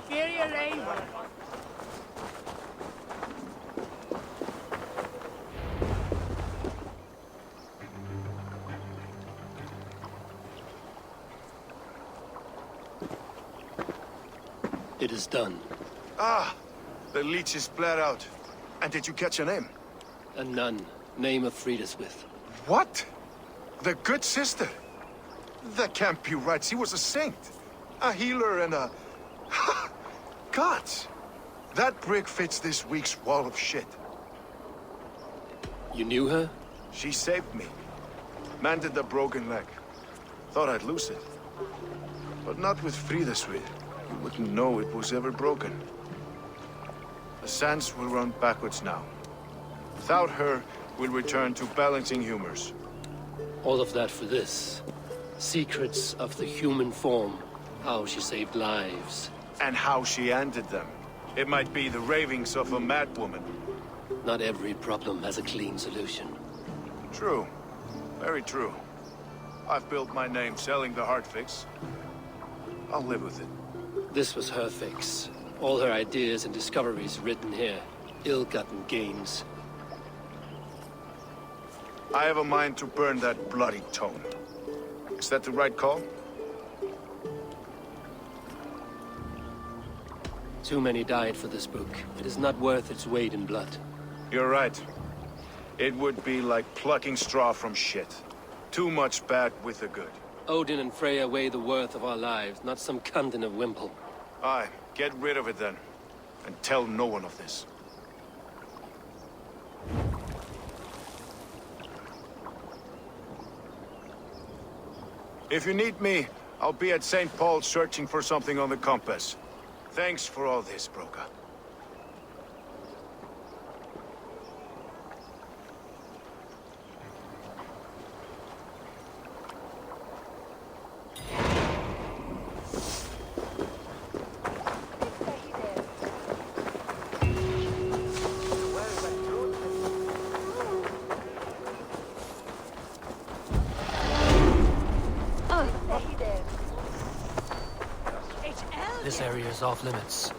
Here you leave. It is done. Ah, the leech is bled out. And did you catch a name? A nun, name of Friedeswith. What? The good sister? That can't be right. She was a saint. A healer and a... Gods! That brick fits this week's wall of shit. You knew her? She saved me. Mended the broken leg. Thought I'd lose it. But not with Friedeswith. You wouldn't know it was ever broken. The sands will run backwards now. Without her, we'll return to balancing humors. All of that for this. Secrets of the human form. How she saved lives. And how she ended them. It might be the ravings of a madwoman. Not every problem has a clean solution. True. Very true. I've built my name selling the heart fix. I'll live with it. This was her fix. All her ideas and discoveries written here. Ill-gotten gains. I have a mind to burn that bloody tome. Is that the right call? Too many died for this book. It is not worth its weight in blood. You're right. It would be like plucking straw from shit. Too much bad with the good. Odin and Freya weigh the worth of our lives, not some cunt in a wimple. Aye, get rid of it then. And tell no one of this. If you need me, I'll be at St. Paul's searching for something on the compass. Thanks for all this, Broka. This area is off limits.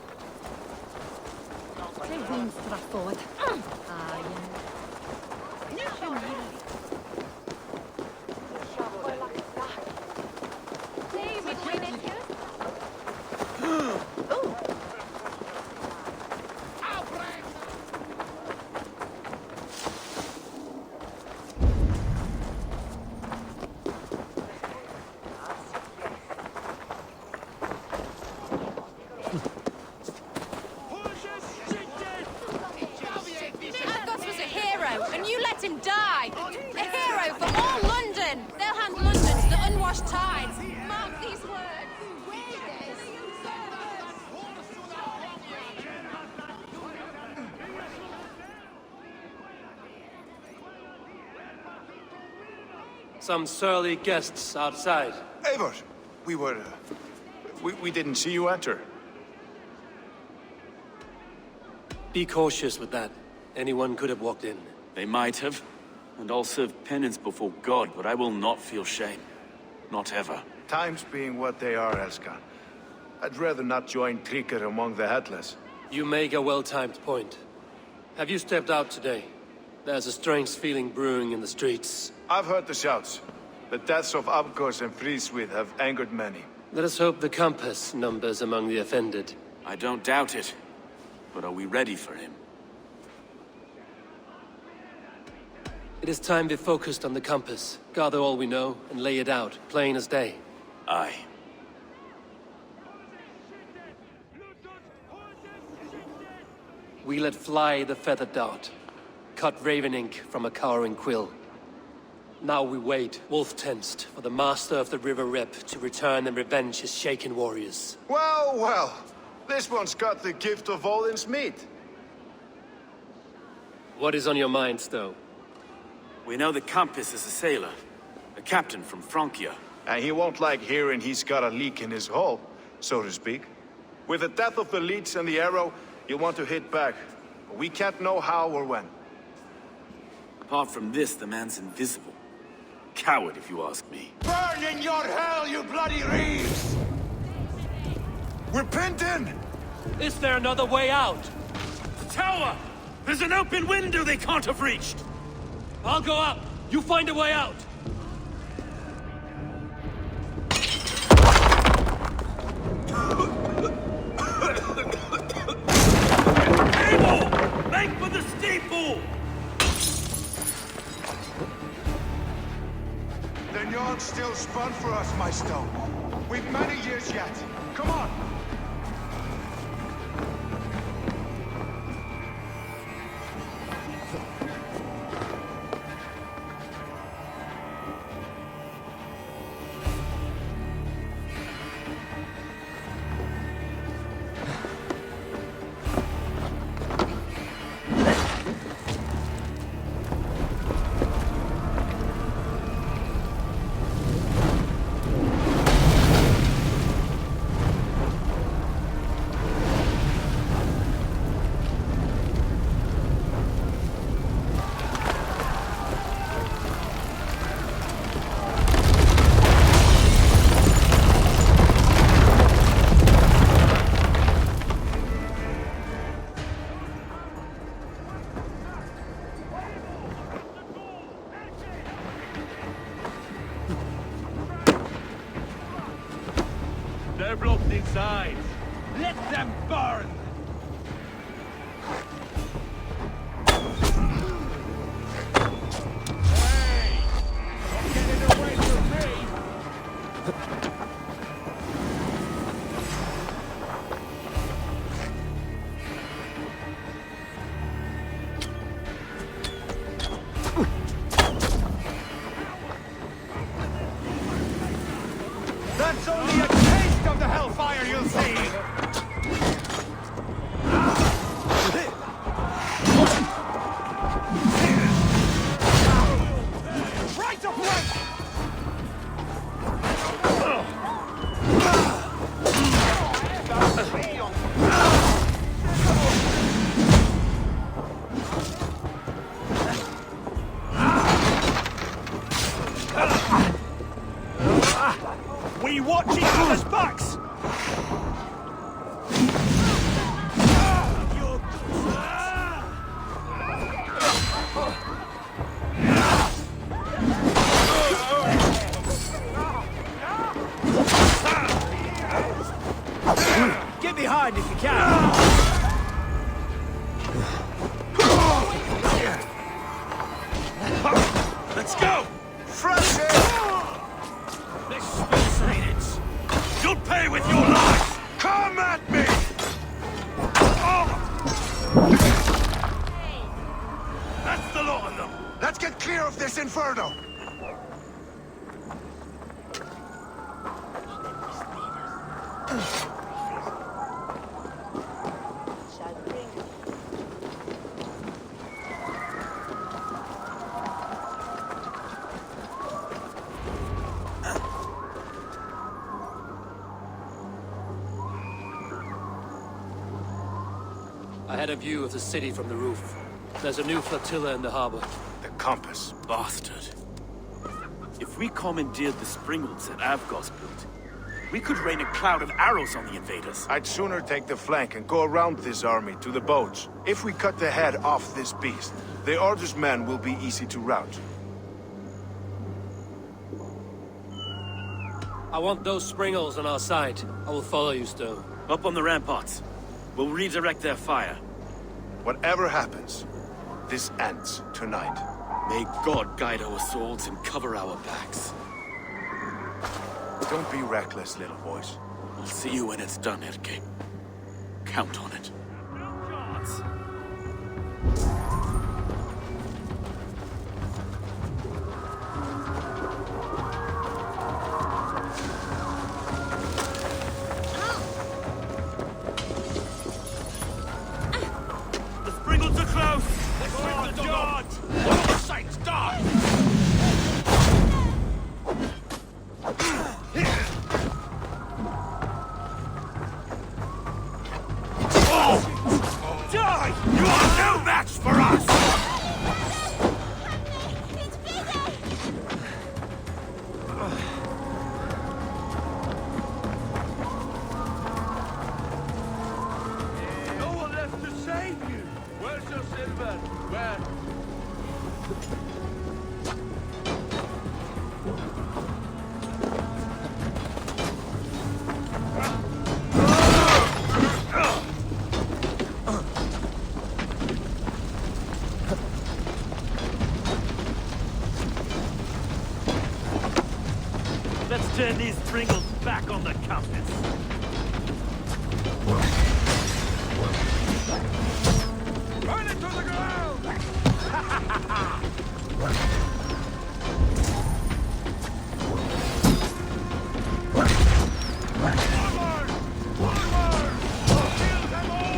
Him die! A hero for all London! They'll hand London to the unwashed tides! Mark these words! Some surly guests outside. Eivor! We didn't see you enter. Be cautious with that. Anyone could have walked in. They might have, and I'll serve penance before God, but I will not feel shame. Not ever. Times being what they are, Elska. I'd rather not join Tríkr among the headless. You make a well-timed point. Have you stepped out today? There's a strange feeling brewing in the streets. I've heard the shouts. The deaths of Abkos and Frieswith have angered many. Let us hope the compass numbers among the offended. I don't doubt it. But are we ready for him? It is time we focused on the compass, gather all we know, and lay it out, plain as day. Aye. We let fly the feathered dart, cut raven ink from a cowering quill. Now we wait, wolf-tensed, for the master of the River Rep to return and revenge his shaken warriors. Well, well. This one's got the gift of Odin's meat. What is on your mind, Stowe? We know the compass is a sailor. A captain from Francia. And he won't like hearing he's got a leak in his hull, so to speak. With the death of the leech and the arrow, you'll want to hit back. But we can't know how or when. Apart from this, the man's invisible. coward, if you ask me. Burn in your hell, you bloody reeves! We're pinned in! Is there another way out? The tower! There's an open window they can't have reached! I'll go up. You find a way out. Able! Make for the steeple! The yarn's still spun for us, my stone. We've many years yet. Come on! They're blocked inside. Let them burn! Hey! Don't get in the way from me! That's only a taste of the hellfire you'll see! Right of way! We watch each other's backs! Get behind if you can! Let's go! Fresh air! Let's spacate it! You'll pay with your life! Come at me! That's the lot of them! Let's get clear of this inferno! I had a view of the city from the roof. There's a new flotilla in the harbor. The compass. Bastard. If we commandeered the springholds that Avgos built, we could rain a cloud of arrows on the invaders. I'd sooner take the flank and go around this army to the boats. If we cut the head off this beast, the Order's men will be easy to rout. I want those springholes on our side. I will follow you, Stowe. Up on the ramparts. We'll redirect their fire. Whatever happens, this ends tonight. May God guide our swords and cover our backs. Don't be reckless, little boys. I'll see you when it's done, Erke. Count on it. The springles are close! Let's rip the guard! The sight's dark! Die! You are no match for us! Pringle's back on the compass. Burn it to the ground! Forward! Forward! Kill them all!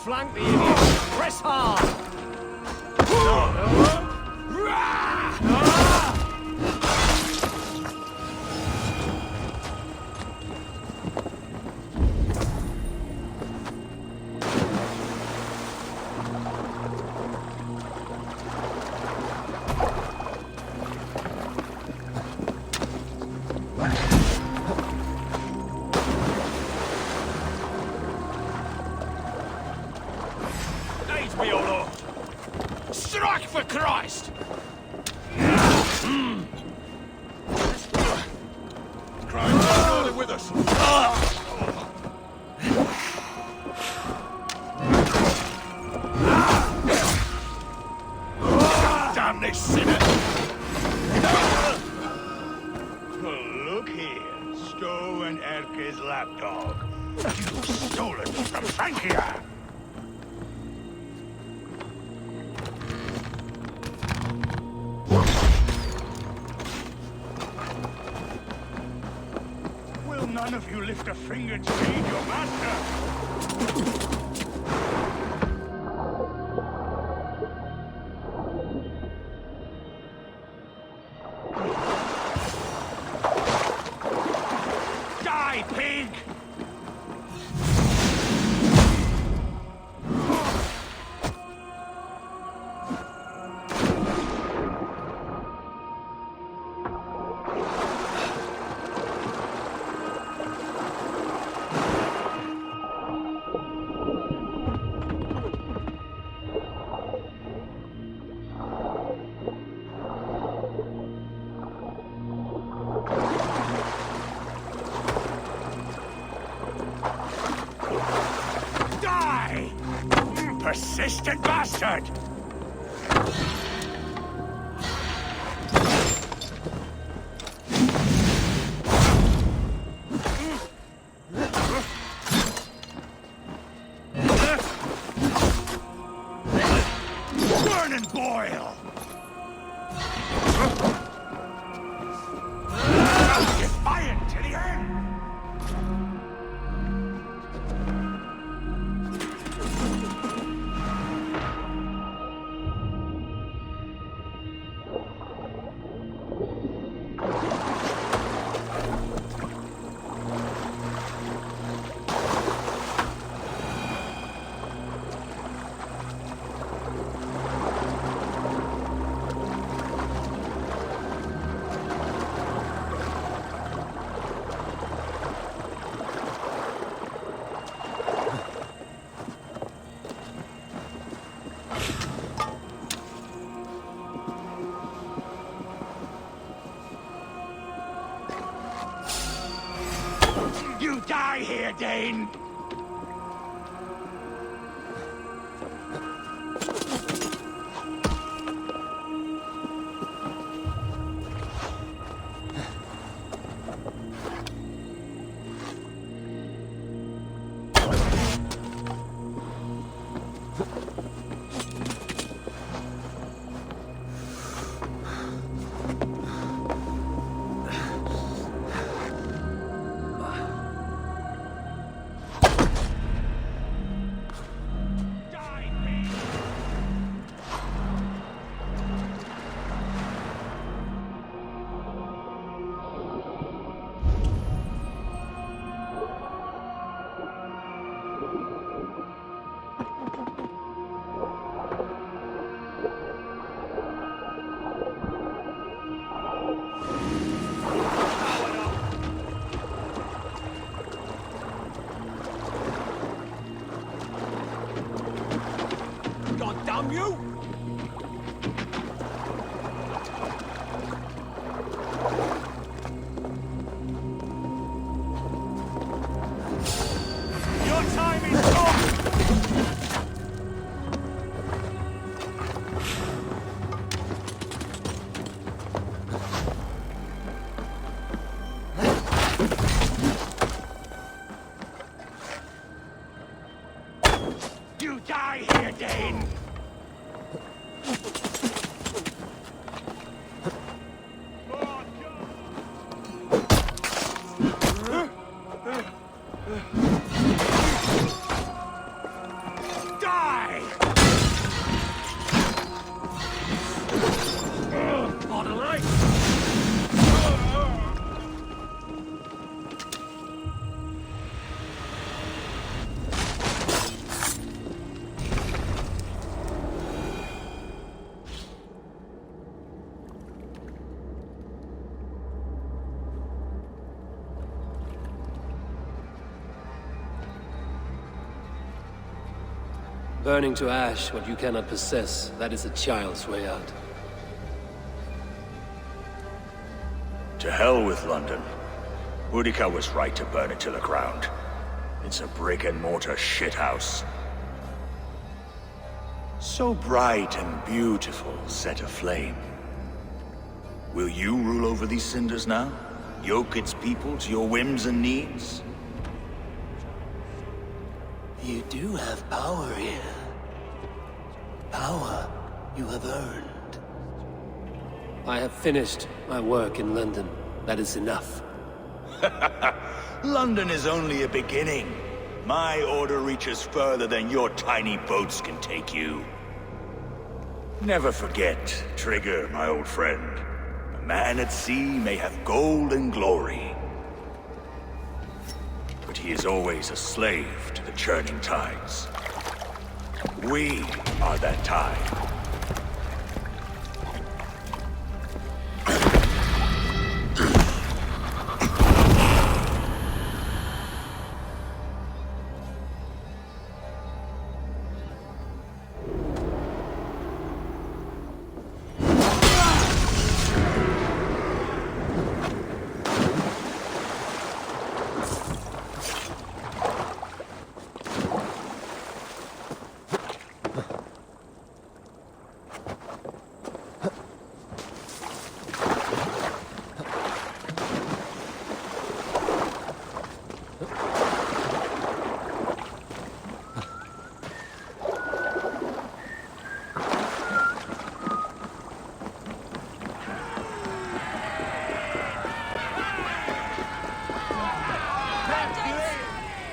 Flank the idiot! Press hard! Strike for Christ! Christ, with us! Damn this sinner! Look here, Stowe and Erke's lapdog. You've stolen from Francia! None of you lift a finger to aid your master! Die, pig! Persistent bastard! Burn and boil! Defiant to the end! You die here, Dane! Burning to ash what you cannot possess, that is a child's way out. To hell with London. Boudica was right to burn it to the ground. It's a brick-and-mortar shithouse. So bright and beautiful, set aflame. Will you rule over these cinders now? Yoke its people to your whims and needs? You do have power here. Power you have earned. I have finished my work in London. That is enough. London is only a beginning. My order reaches further than your tiny boats can take you. Never forget, Trigger, my old friend. A man at sea may have gold and glory, but he is always a slave to the churning tides. We are that tide.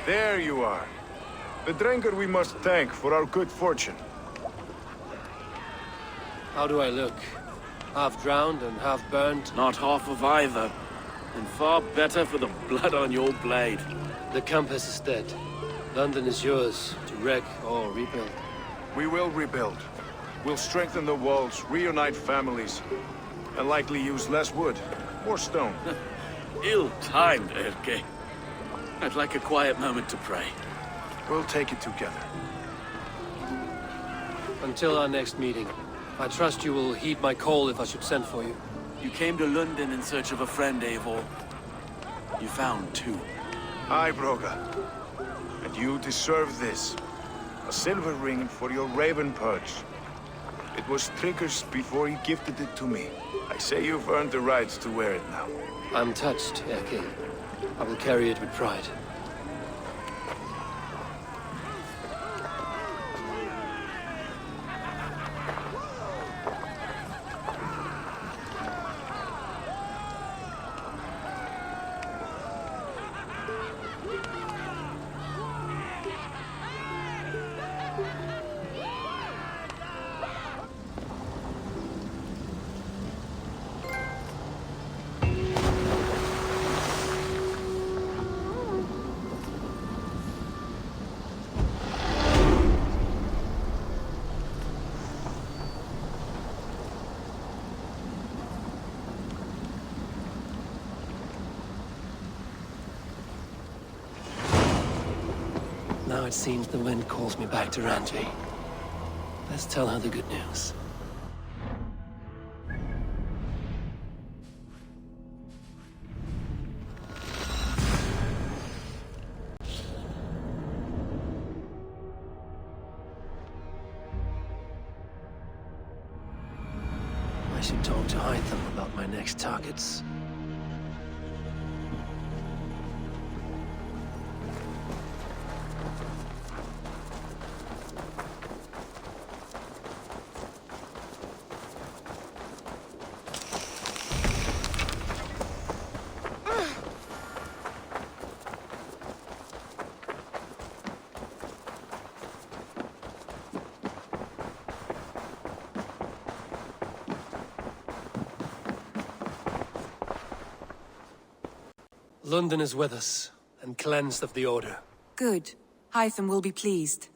There you are. The drinker we must thank for our good fortune. How do I look? Half drowned and half burned? Not half of either. And far better for the blood on your blade. The compass is dead. London is yours, to wreck or rebuild. We will rebuild. We'll strengthen the walls, reunite families, and likely use less wood, more stone. Ill-timed, Erke. I'd like a quiet moment to pray. We'll take it together. Until our next meeting, I trust you will heed my call if I should send for you. You came to London in search of a friend, Eivor. You found two. Aye, Broga. And you deserve this. A silver ring for your raven perch. It was Trigger's before he gifted it to me. I say you've earned the right to wear it now. I'm touched, Erke. I will carry it with pride. Now it seems the wind calls me back to Randvi. Let's tell her the good news. I should talk to Hytham about my next targets. London is with us, and cleansed of the Order. Good. Hytham will be pleased.